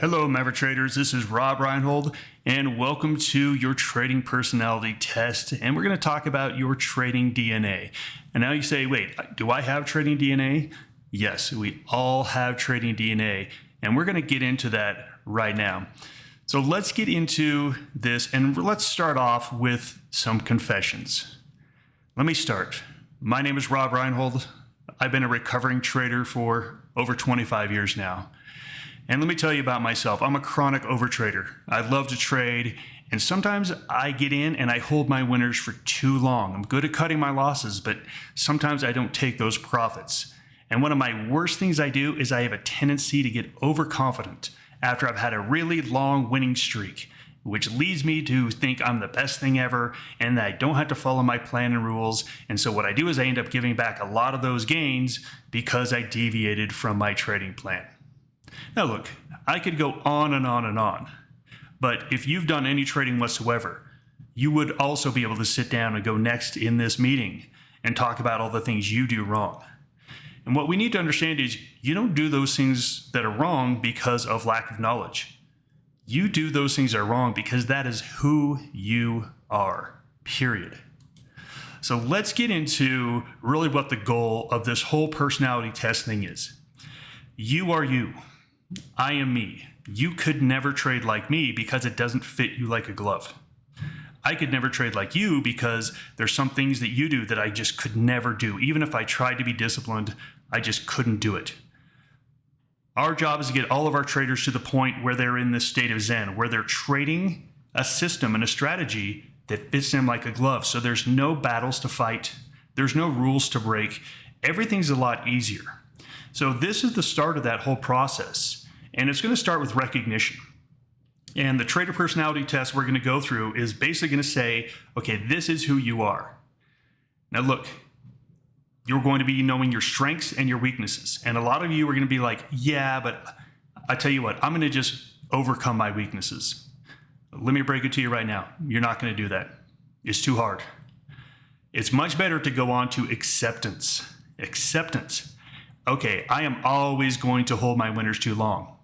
Hello, Maverick traders. This is Reinhold, and welcome to your trading personality test. And we're going to talk about your trading DNA. And now you say, wait, do I have trading DNA? Yes, we all have trading DNA, and we're going to get into that right now. So let's get into this, and let's start off with some confessions. Let me start. My name is Reinhold. I've been a recovering trader for over 25 years now. And let me tell you about myself. I'm a chronic overtrader. I love to trade, and sometimes I get in and I hold my winners for too long. I'm good at cutting my losses, but sometimes I don't take those profits. And one of my worst things I do is I have a tendency to get overconfident after I've had a really long winning streak, which leads me to think I'm the best thing ever and that I don't have to follow my plan and rules. And so what I do is I end up giving back a lot of those gains because I deviated from my trading plan. Now look, I could go on and on and on, but if you've done any trading whatsoever, you would also be able to sit down and go next in this meeting and talk about all the things you do wrong. And what we need to understand is you don't do those things that are wrong because of lack of knowledge. You do those things that are wrong because that is who you are, period. So let's get into really what the goal of this whole personality test thing is. You are you. I am me. You could never trade like me because it doesn't fit you like a glove. I could never trade like you because there's some things that you do that I just could never do. Even if I tried to be disciplined, I just couldn't do it. Our job is to get all of our traders to the point where they're in this state of Zen, where they're trading a system and a strategy that fits them like a glove. So there's no battles to fight. There's no rules to break. Everything's a lot easier. So this is the start of that whole process. And it's going to start with recognition. And the trader personality test we're going to go through is basically going to say, okay, this is who you are. Now look, you're going to be knowing your strengths and your weaknesses. And a lot of you are going to be like, yeah, but I tell you what, I'm going to just overcome my weaknesses. Let me break it to you right now. You're not going to do that. It's too hard. It's much better to go on to acceptance. Acceptance. Okay, I am always going to hold my winners too long.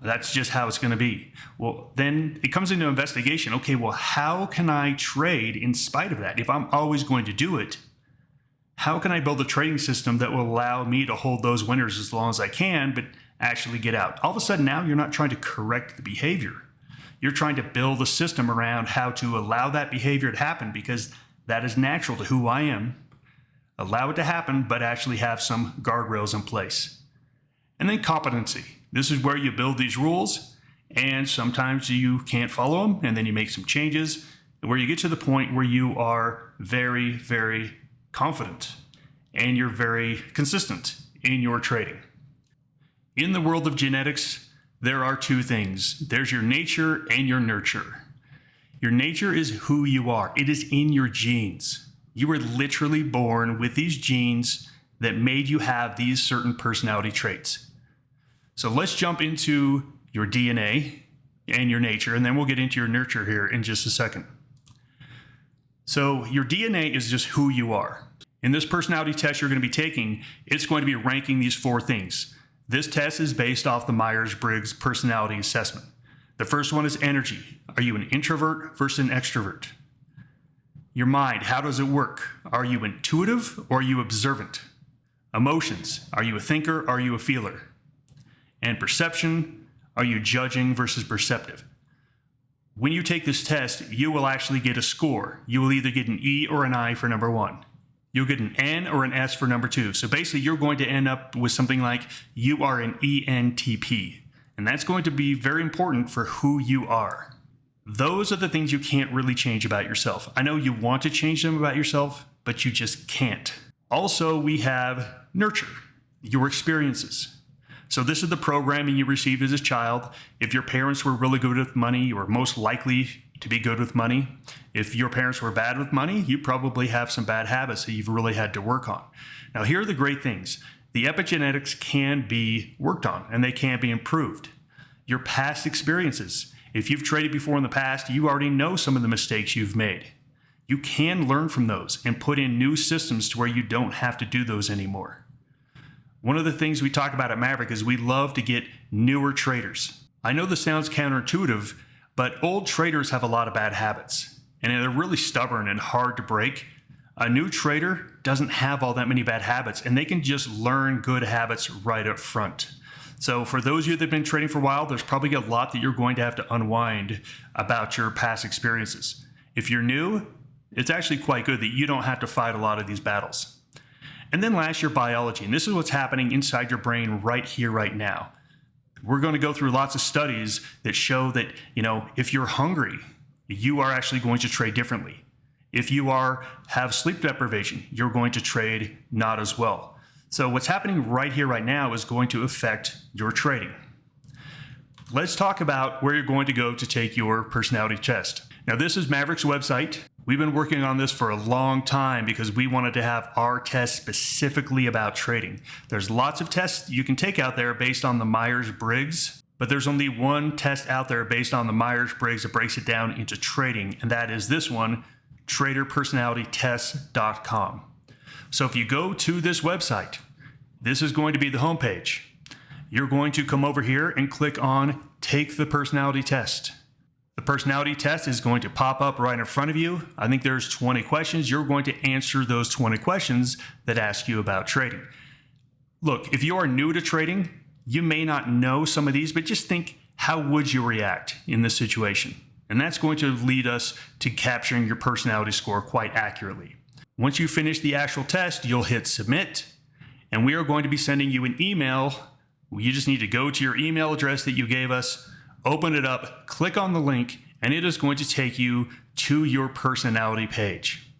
That's just how it's going to be. Well, then it comes into investigation. Okay, well, how can I trade in spite of that? If I'm always going to do it, how can I build a trading system that will allow me to hold those winners as long as I can, but actually get out? All of a sudden now you're not trying to correct the behavior. You're trying to build a system around how to allow that behavior to happen because that is natural to who I am. Allow it to happen, but actually have some guardrails in place. And then competency. This is where you build these rules, and sometimes you can't follow them, and then you make some changes, where you get to the point where you are very, very confident, and you're very consistent in your trading. In the world of genetics, there are two things. There's your nature and your nurture. Your nature is who you are. It is in your genes. You were literally born with these genes that made you have these certain personality traits. So let's jump into your DNA and your nature, and then we'll get into your nurture here in just a second. So your DNA is just who you are. In this personality test you're going to be taking, it's going to be ranking these four things. This test is based off the Myers-Briggs personality assessment. The first one is energy. Are you an introvert versus an extrovert? Your mind, how does it work? Are you intuitive or are you observant? Emotions, are you a thinker or are you a feeler? And perception, are you judging versus perceptive? When you take this test, you will actually get a score. You will either get an E or an I for number one. You'll get an N or an S for number two. So basically you're going to end up with something like you are an ENTP. And that's going to be very important for who you are. Those are the things you can't really change about yourself. I know you want to change them about yourself, but you just can't. Also, we have nurture, your experiences. So this is the programming you received as a child. If your parents were really good with money, you were most likely to be good with money. If your parents were bad with money, you probably have some bad habits that you've really had to work on. Now, here are the great things. The epigenetics can be worked on and they can be improved. Your past experiences. If you've traded before in the past, you already know some of the mistakes you've made. You can learn from those and put in new systems to where you don't have to do those anymore. One of the things we talk about at Maverick is we love to get newer traders. I know this sounds counterintuitive, but old traders have a lot of bad habits, and they're really stubborn and hard to break. A new trader doesn't have all that many bad habits, and they can just learn good habits right up front. So for those of you that have been trading for a while, there's probably a lot that you're going to have to unwind about your past experiences. If you're new, it's actually quite good that you don't have to fight a lot of these battles. And then last, your biology, and this is what's happening inside your brain right here, right now. We're going to go through lots of studies that show that, if you're hungry, you are actually going to trade differently. If you have sleep deprivation, you're going to trade not as well. So what's happening right here, right now is going to affect your trading. Let's talk about where you're going to go to take your personality test. Now, this is Maverick's website. We've been working on this for a long time because we wanted to have our test specifically about trading. There's lots of tests you can take out there based on the Myers-Briggs, but there's only one test out there based on the Myers-Briggs that breaks it down into trading, and that is this one, traderpersonalitytest.com. So if you go to this website, this is going to be the homepage. You're going to come over here and click on Take the Personality Test. The personality test is going to pop up right in front of you. I think there's 20 questions. You're going to answer those 20 questions that ask you about trading. Look, if you are new to trading, you may not know some of these, but just think, how would you react in this situation? And that's going to lead us to capturing your personality score quite accurately. Once you finish the actual test, you'll hit submit, and we are going to be sending you an email. You just need to go to your email address that you gave us, open it up, click on the link, and it is going to take you to your personality page.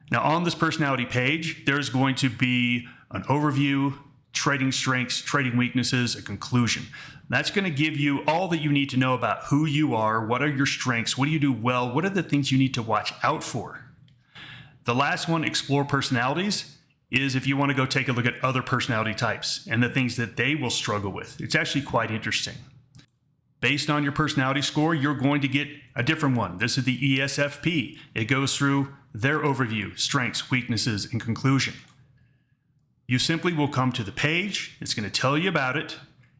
Now, on this personality page, there's going to be an overview, trading strengths, trading weaknesses, a conclusion. That's going to give you all that you need to know about who you are, what are your strengths, what do you do well, what are the things you need to watch out for. The last one, explore personalities, is if you want to go take a look at other personality types and the things that they will struggle with. It's actually quite interesting. Based on your personality score, you're going to get a different one. This is the ESFP. It goes through their overview, strengths, weaknesses, and conclusion. You simply will come to the page. It's going to tell you about it.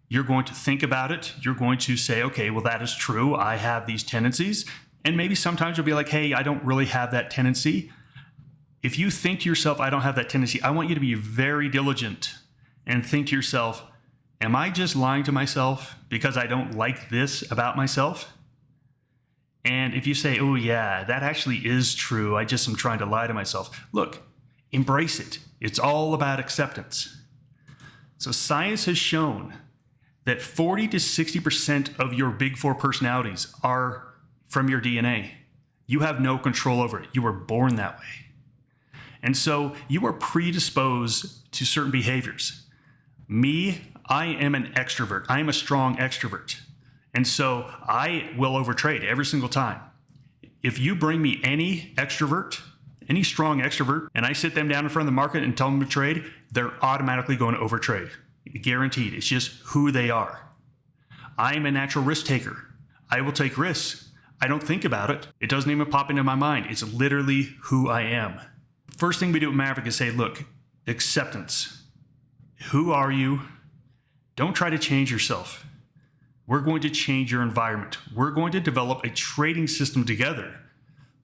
You're going to think about it. You're going to say, okay, well, that is true. I have these tendencies. And maybe sometimes you'll be like, hey, I don't really have that tendency. If you think to yourself, I don't have that tendency, I want you to be very diligent and think to yourself, am I just lying to myself because I don't like this about myself? And if you say, oh yeah, that actually is true, I just am trying to lie to myself. Look, embrace it. It's all about acceptance. So science has shown that 40 to 60% of your big four personalities are from your DNA. You have no control over it. You were born that way. And so you are predisposed to certain behaviors. Me, I am an extrovert. I am a strong extrovert. And so I will overtrade every single time. If you bring me any extrovert, any strong extrovert, and I sit them down in front of the market and tell them to trade, they're automatically going to overtrade. Guaranteed. It's just who they are. I am a natural risk taker. I will take risks. I don't think about it. It doesn't even pop into my mind. It's literally who I am. First thing we do at Maverick is say, look, acceptance. Who are you? Don't try to change yourself. We're going to change your environment. We're going to develop a trading system together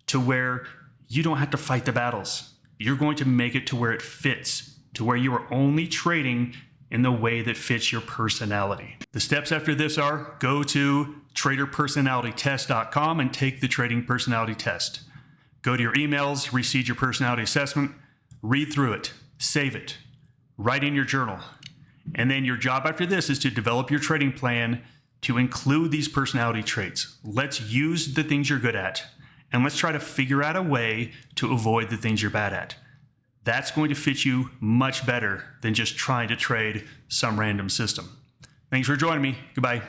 to where you don't have to fight the battles. You're going to make it to where it fits, to where you are only trading in the way that fits your personality. The steps after this are go to traderpersonalitytest.com and take the trading personality test. Go to your emails, reseed your personality assessment, read through it, save it, write in your journal. And then your job after this is to develop your trading plan to include these personality traits. Let's use the things you're good at, and let's try to figure out a way to avoid the things you're bad at. That's going to fit you much better than just trying to trade some random system. Thanks for joining me. Goodbye.